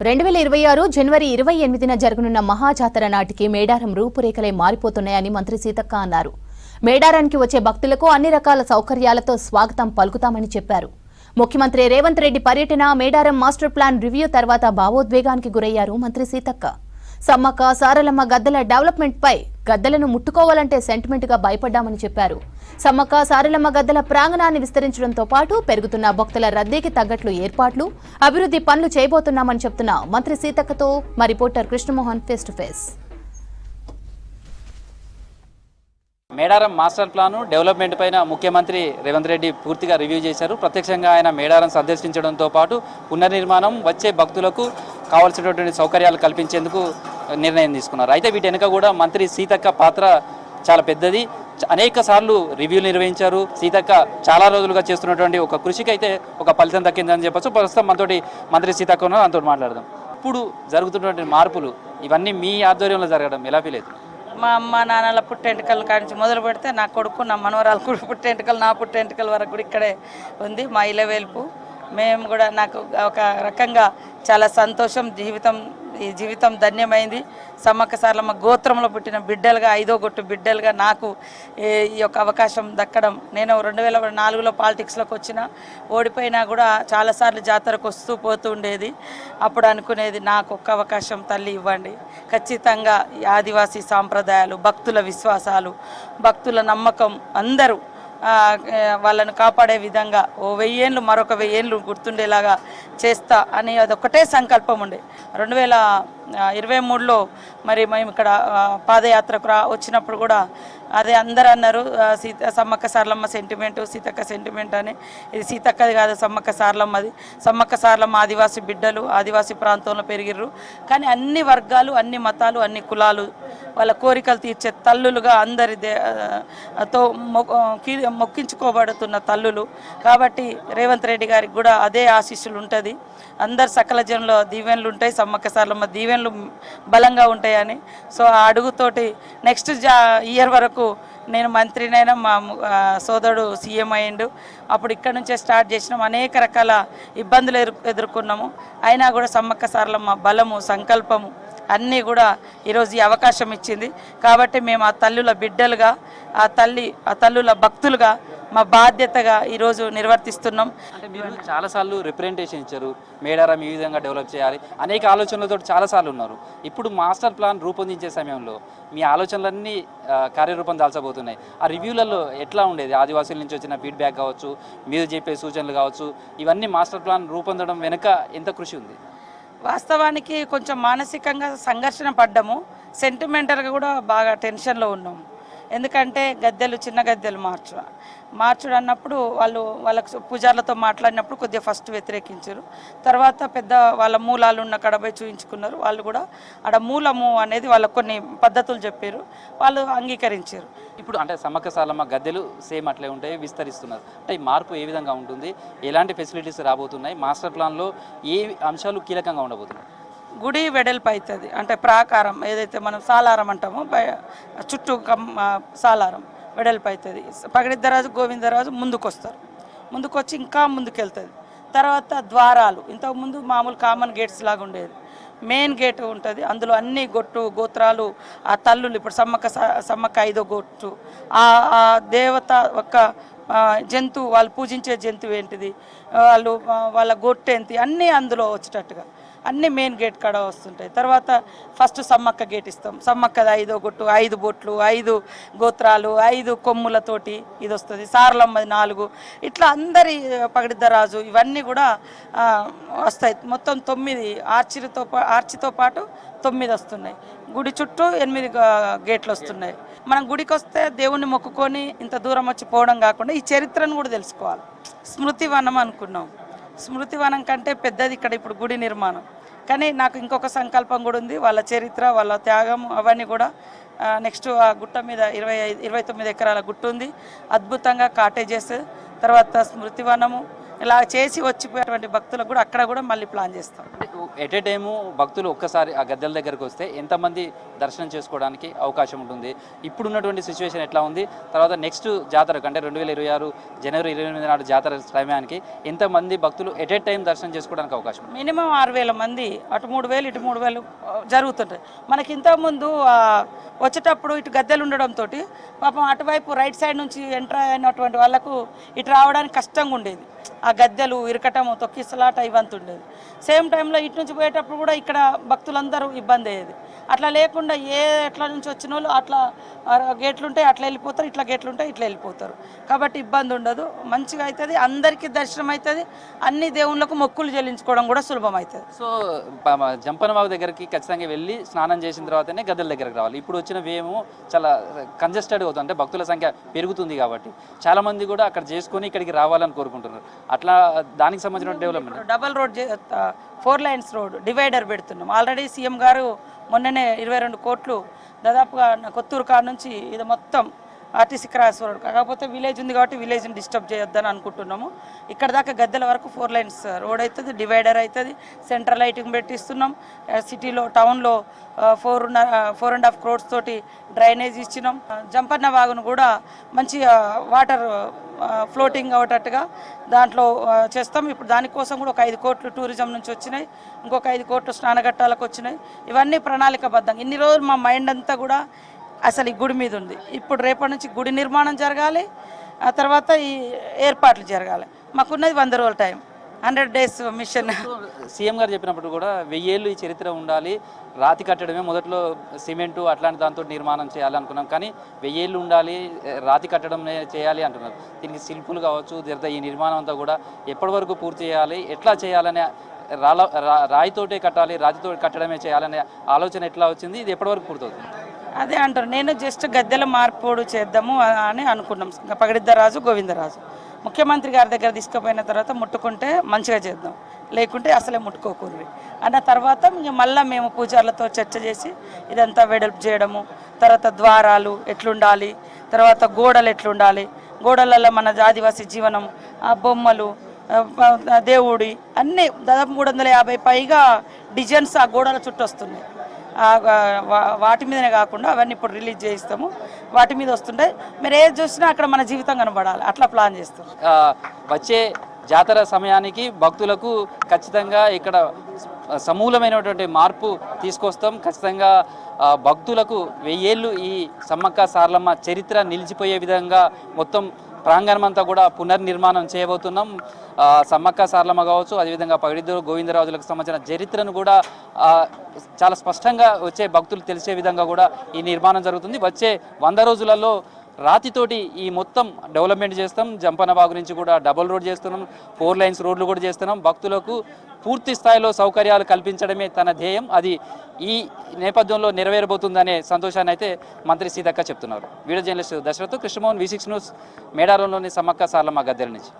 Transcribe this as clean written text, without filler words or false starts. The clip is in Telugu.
2026 జనవరి 28న జరగనున్న మహాజాతర నాటికి మేడారం రూపురేఖలే మారిపోతున్నాయని మంత్రి సీతక్క అన్నారు. మేడారానికి వచ్చే భక్తులకు అన్ని రకాల సౌకర్యాలతో స్వాగతం పలుకుతామని చెప్పారు. ముఖ్యమంత్రి రేవంత్ రెడ్డి పర్యటన, మేడారం మాస్టర్ ప్లాన్ రివ్యూ తర్వాత భావోద్వేగానికి గురయ్యారు మంత్రి సీతక్క. సమ్మక్క సారలమ్మ గద్దెల డెవలప్మెంట్ పై గద్దెలను ముట్టుకోవాలంటే సెంటిమెంట్ గా భయపడ్డామని చెప్పారు. సమ్మక్క సారలమ్మ గద్దెల ప్రాంగణాన్ని విస్తరించడంతో పాటు పెరుగుతున్న భక్తుల రద్దీకి తగ్గట్లు ఏర్పాట్లు, అభివృద్ధి పనులు చేయబోతున్నామని చెప్తున్న మంత్రి సీతక్కతో మా reporter Krishnamohan face to face. Medaram master plan development పైన ముఖ్యమంత్రి రేవంత్ రెడ్డి పూర్తిగా రివ్యూ చేశారు. ప్రత్యక్షంగా ఆయన మేడారం సందర్శించడంతో పాటు పునర్నిర్మాణం, వచ్చే భక్తులకు కావాల్సినటువంటి సౌకర్యాలు కల్పించేందుకు నిర్ణయం తీసుకున్నారు. అయితే వీటి వెనుక కూడా మంత్రి సీతక్క పాత్ర చాలా పెద్దది. అనేక సార్లు రివ్యూలు నిర్వహించారు. సీతక్క చాలా రోజులుగా చేస్తున్నటువంటి ఒక కృషికి అయితే ఒక ఫలితం దక్కిందని చెప్పొచ్చు. ప్రస్తుతం మనతోటి మంత్రి సీతక్క ఉన్నారు, అంతో మాట్లాడదాం. ఇప్పుడు జరుగుతున్నటువంటి మార్పులు ఇవన్నీ మీ ఆధ్వర్యంలో జరగడం ఎలా ఫీల్ అవుతుంది? మా అమ్మ నాన్నల పుట్టెంటుకల కానించి మొదలు పెడితే నా కొడుకు, నా మనవరాలు కూడా పుట్టెంటుకలు, నా పుట్టెంటుకల వరకు కూడా ఇక్కడే ఉంది మా ఇలవేల్పు. మేము కూడా నాకు ఒక రకంగా చాలా సంతోషం. ఈ జీవితం ధన్యమైంది. సమ్మక్క సారలమ్మ గోత్రంలో పుట్టిన బిడ్డలుగా, 5వ గొట్టు బిడ్డలుగా నాకు ఈ యొక్క అవకాశం దక్కడం. నేను 2004లో పాలిటిక్స్లోకి వచ్చిన, ఓడిపోయినా కూడా చాలాసార్లు జాతరకు వస్తూ పోతూ ఉండేది. అప్పుడు అనుకునేది నాకు ఒక్క అవకాశం తల్లి ఇవ్వండి, ఖచ్చితంగా ఈ ఆదివాసీ సాంప్రదాయాలు, భక్తుల విశ్వాసాలు, భక్తుల నమ్మకం అందరూ వాళ్ళను కాపాడే విధంగా 1000 ఏళ్ళు మరొక 1000 ఏళ్ళు గుర్తుండేలాగా చేస్తా అని అదొక్కటే సంకల్పం ఉండే. 2023లో మరి మేము ఇక్కడ పాదయాత్రకు వచ్చినప్పుడు కూడా అదే అందరూ అన్నారు, సమ్మక్క సారలమ్మ సెంటిమెంటు, సీతక్క సెంటిమెంట్ అని. ఇది సీతక్కది కాదు, సమ్మక్క సారలమ్మది. సమ్మక్క సారలమ్మ ఆదివాసీ బిడ్డలు, ఆదివాసీ ప్రాంతంలో పెరిగిర్రు. కానీ అన్ని వర్గాలు, అన్ని మతాలు, అన్ని కులాలు వాళ్ళ కోరికలు తీర్చే తల్లులుగా అందరి తో మొక్కించుకోబడుతున్న తల్లులు. కాబట్టి రేవంత్ రెడ్డి గారికి కూడా అదే ఆశీస్సులు ఉంటుంది. అందరు సకల జనుల దీవెనలు ఉంటాయి, సమ్మక్క సారలమ్మ దీవెనలు బలంగా ఉంటాయని. సో ఆ అడుగుతోటి నెక్స్ట్ ఇయర్ వరకు నేను మంత్రినైనా, మా సోదరుడు సీఎం అయ్యిండు. అప్పుడు ఇక్కడ నుంచే స్టార్ట్ చేసినాం. అనేక రకాల ఇబ్బందులు ఎదుర్కొన్నాము. అయినా కూడా సమ్మక్క సారలమ్మ బలము, సంకల్పము అన్నీ కూడా ఈరోజు ఈ అవకాశం ఇచ్చింది. కాబట్టి మేము ఆ తల్లుల బిడ్డలుగా, ఆ తల్లుల భక్తులుగా మా బాధ్యతగా ఈరోజు నిర్వర్తిస్తున్నాం. అంటే మీరు చాలాసార్లు రిప్రజెంటేషన్ ఇచ్చారు, మేడారం ఈ విధంగా డెవలప్ చేయాలి, అనేక ఆలోచనలతో చాలాసార్లు ఉన్నారు. ఇప్పుడు మాస్టర్ ప్లాన్ రూపొందించే సమయంలో మీ ఆలోచనలన్నీ కార్యరూపం దాల్చబోతున్నాయి. ఆ రివ్యూలలో ఎట్లా ఉండేది? ఆదివాసుల నుంచి వచ్చిన ఫీడ్బ్యాక్ కావచ్చు, మీరు చెప్పే సూచనలు కావచ్చు, ఇవన్నీ మాస్టర్ ప్లాన్ రూపొందడం వెనుక ఎంత కృషి ఉంది? వాస్తవానికి కొంచెం మానసికంగా సంఘర్షణ పడ్డాము, సెంటిమెంటల్గా కూడా బాగా టెన్షన్లో ఉన్నాము. ఎందుకంటే గద్దెలు, చిన్న గద్దెలు మార్చుడు అన్నప్పుడు వాళ్ళకు పూజార్లతో మాట్లాడినప్పుడు కొద్దిగా ఫస్ట్ వ్యతిరేకించారు. తర్వాత పెద్ద వాళ్ళ మూలాలు ఉన్న కడపై చూయించుకున్నారు. వాళ్ళు కూడా ఆడ మూలము అనేది వాళ్ళకు కొన్ని పద్ధతులు చెప్పారు, వాళ్ళు అంగీకరించారు. ఇప్పుడు అంటే సమ్మక్క సారలమ్మ గద్దెలు సేమ్ అట్లే ఉంటాయి, విస్తరిస్తున్నారు. అంటే ఈ మార్పు ఏ విధంగా ఉంటుంది? ఎలాంటి ఫెసిలిటీస్ రాబోతున్నాయి? మాస్టర్ ప్లాన్లో ఏ అంశాలు కీలకంగా ఉండబోతున్నాయి? గుడి వెడల్పు అవుతుంది. అంటే ప్రాకారం ఏదైతే మనం సాలారం అంటామో, చుట్టూ సాలారం వెడల్పు అవుతుంది. పగడిద్దరాజు, గోవిందరాజు ముందుకొచ్చి ఇంకా ముందుకెళ్తుంది. తర్వాత ద్వారాలు, ఇంతకుముందు మామూలు కామన్ గేట్స్ లాగా ఉండేది. మెయిన్ గేట్ ఉంటుంది, అందులో అన్ని గోత్రాలు, ఆ తల్లులు. ఇప్పుడు సమ్మక్క 5వ గొట్టు, ఆ దేవత ఒక జంతువు, వాళ్ళు పూజించే జంతువు ఏంటిది, వాళ్ళ గొట్టేంటి, అన్నీ అందులో వచ్చేటట్టుగా అన్నీ మెయిన్ గేట్ కాడ వస్తుంటాయి. తర్వాత ఫస్ట్ సమ్మక్క గేట్ ఇస్తాం. సమ్మక్కది 5వ గొట్టు, 5 బొట్లు, 5 గోత్రాలు, 5 కొమ్ములతోటి ఇది వస్తుంది. సారలమ్మది 4. ఇట్లా అందరి పగడిద్దరాజు ఇవన్నీ కూడా వస్తాయి. మొత్తం 9 ఆర్చితో పాటు 9 వస్తున్నాయి. గుడి చుట్టూ 8 గేట్లు వస్తున్నాయి. మనం గుడికి వస్తే దేవుణ్ణి మొక్కుకొని ఇంత దూరం వచ్చి పోవడం కాకుండా ఈ చరిత్రను కూడా తెలుసుకోవాలి. స్మృతివనం అనుకున్నాం. స్మృతివనం కంటే పెద్దది ఇక్కడ ఇప్పుడు గుడి నిర్మాణం. కానీ నాకు ఇంకొక సంకల్పం కూడా ఉంది. వాళ్ళ చరిత్ర, వాళ్ళ త్యాగం అవన్నీ కూడా నెక్స్ట్ ఆ గుట్ట మీద 29 ఎకరాల గుట్ట ఉంది. అద్భుతంగా కాటేజెస్, తర్వాత స్మృతివనము ఇలా చేసి వచ్చిపోయేటువంటి భక్తులకు కూడా అక్కడ కూడా మళ్ళీ ప్లాన్ చేస్తాం. ఎట్ ఏ టైము భక్తులు ఒక్కసారి ఆ గద్దెల దగ్గరకు వస్తే ఎంతమంది దర్శనం చేసుకోవడానికి అవకాశం ఉంటుంది? ఇప్పుడున్నటువంటి సిచ్యువేషన్ ఎట్లా ఉంది? తర్వాత నెక్స్ట్ జాతరకు అంటే 2026 జనవరి 28 నాడు జాతర సమయానికి ఎంతమంది భక్తులు ఎట్ ఏ టైం దర్శనం చేసుకోవడానికి అవకాశం ఉంది? మినిమం 6,000 మంది, అటు 3,000 ఇటు 3,000 జరుగుతుంటాయి. మనకి ఇంతకుముందు వచ్చేటప్పుడు ఇటు గద్దెలు ఉండడంతో పాపం అటువైపు రైట్ సైడ్ నుంచి ఎంటర్ అయినటువంటి వాళ్ళకు ఇటు రావడానికి కష్టంగా ఉండేది. ఆ గద్దెలు ఇరకటము, తొక్కిసలాట ఇవంతా ఉండేది. సేమ్ టైంలో ఇటు నుంచి పోయేటప్పుడు కూడా ఇక్కడ భక్తులందరూ ఇబ్బంది అయ్యేది. అట్లా లేకుండా ఎట్లా నుంచి వచ్చిన వాళ్ళు అట్లా గేట్లుంటాయి అట్లా వెళ్ళిపోతారు, ఇట్లా గేట్లుంటాయి ఇట్లా వెళ్ళిపోతారు. కాబట్టి ఇబ్బంది ఉండదు, మంచిగా అవుతుంది, అందరికీ దర్శనం అవుతుంది, అన్ని దేవుళ్ళకు మొక్కులు చెల్లించుకోవడం కూడా సులభం అవుతుంది. సో జంపనబాబు దగ్గరికి ఖచ్చితంగా వెళ్ళి స్నానం చేసిన తర్వాతనే గద్దెల దగ్గరకు రావాలి. ఇప్పుడు వచ్చిన వేము చాలా కంజెస్టెడ్ అవుతుంది, అంటే భక్తుల సంఖ్య పెరుగుతుంది కాబట్టి చాలామంది కూడా అక్కడ చేసుకొని ఇక్కడికి రావాలని కోరుకుంటున్నారు. అట్లా దానికి సంబంధించిన development double road 4 lines road divider పెడుతున్నాం. ఆల్రెడీ సీఎం గారు మొన్ననే 22 కోట్లు దాదాపుగా కొత్తూరు కాడ నుంచి ఇది మొత్తం ఆర్టీసీ క్రాస్ రోడ్, కాకపోతే విలేజ్ ఉంది కాబట్టి విలేజ్ని డిస్టర్బ్ చేయొద్దని అనుకుంటున్నాము. ఇక్కడ దాకా గద్దెల వరకు 4 లైన్స్ రోడ్ అవుతుంది, డివైడర్ అవుతుంది, సెంట్రల్ లైటింగ్ పెట్టిస్తున్నాం. సిటీలో టౌన్లో 4.5 crores తోటి డ్రైనేజ్ ఇచ్చినాం. జంపన్న వాగును కూడా మంచి వాటర్ ఫ్లోటింగ్ అవ్వటట్టుగా దాంట్లో చేస్తాం. ఇప్పుడు దానికోసం కూడా ఒక 5 కోట్లు టూరిజం నుంచి వచ్చినాయి, ఇంకొక 5 కోట్లు స్నానఘట్టాలకు వచ్చినాయి. ఇవన్నీ ప్రణాళికబద్ధంగా ఇన్ని రోజులు మా మైండ్ అంతా కూడా అసలు ఈ గుడి మీద ఉంది. ఇప్పుడు రేపటి నుంచి గుడి నిర్మాణం జరగాలి, ఆ తర్వాత ఈ ఏర్పాట్లు జరగాలి. మాకున్నది 100 రోజుల టైం, 100 days మిషన్. సీఎం గారు చెప్పినప్పుడు కూడా 1000 ఏళ్ళు ఈ చరిత్ర ఉండాలి, రాతి కట్టడమే మొదట్లో సిమెంటు అట్లాంటి దాంతో నిర్మాణం చేయాలనుకున్నాం, కానీ 1000 ఏళ్ళు ఉండాలి, రాతి కట్టడం చేయాలి అంటున్నారు. దీనికి శిల్పులు కావచ్చు, ఈ నిర్మాణం అంతా కూడా ఎప్పటి వరకు పూర్తి చేయాలి, ఎట్లా చేయాలనే రాయితోటే కట్టాలి, రాతితో కట్టడమే చేయాలనే ఆలోచన ఎట్లా వచ్చింది, ఇది ఎప్పటి వరకు పూర్తవుతుంది? అదే అంటారు, నేను జస్ట్ గద్దెల మార్పుడు చేద్దాము అని అనుకున్నాం. పగడిద్దరాజు గోవిందరాజు ముఖ్యమంత్రి గారి దగ్గర తీసుకుపోయిన తర్వాత ముట్టుకుంటే మంచిగా చేద్దాం, లేకుంటే అసలే ముట్టుకోకూడదు అన్న తర్వాత మళ్ళీ మేము పూజారులతో చర్చ చేసి ఇదంతా వెడల్పు చేయడము, తర్వాత ద్వారాలు ఎట్లుండాలి, తర్వాత గోడలు ఎట్లుండాలి, గోడలలో మన ఆదివాసీ జీవనం, ఆ బొమ్మలు, దేవుడి అన్నీ దాదాపు 350 పైగా డిజైన్స్ ఆ గోడల చుట్టూ వస్తున్నాయి. వాటి మీదనే కాకుండా అవన్నీ ఇప్పుడు రిలీజ్ చేయిస్తాము, వాటి మీద వస్తుంటాయి. మీరు ఏది చూసినా అక్కడ మన జీవితం కనబడాలి, అట్లా ప్లాన్ చేస్తాం. వచ్చే జాతర సమయానికి భక్తులకు ఖచ్చితంగా ఇక్కడ సమూలమైనటువంటి మార్పు తీసుకొస్తాం. ఖచ్చితంగా భక్తులకు 1000 ఏళ్ళు ఈ సమ్మక్క సారలమ్మ చరిత్ర నిలిచిపోయే విధంగా మొత్తం ప్రాంగణం అంతా కూడా పునర్నిర్మాణం చేయబోతున్నాం. సమ్మక్క సారలమ్మ కావచ్చు, అదేవిధంగా పగిడిద్దరు గోవిందరాజులకు సంబంధించిన చరిత్రను కూడా చాలా స్పష్టంగా వచ్చే భక్తులు తెలిసే విధంగా కూడా ఈ నిర్మాణం జరుగుతుంది. వచ్చే 100 రోజులలో రాతితోటి ఈ మొత్తం డెవలప్మెంట్ చేస్తాం. జంపన బాగు నుంచి కూడా డబుల్ రోడ్ చేస్తున్నాం, 4 లైన్స్ రోడ్లు కూడా చేస్తున్నాం. భక్తులకు పూర్తి స్థాయిలో సౌకర్యాలు కల్పించడమే తన ధ్యేయం. అది ఈ నేపథ్యంలో నెరవేరబోతుందనే సంతోషాన్ని అయితే మంత్రి సీతక్క చెప్తున్నారు. Video journalist Dasharath, Krishnamohan, V6 news, మేడారంలోని సమ్మక్క సారలమ్మ గద్దెల నుంచి.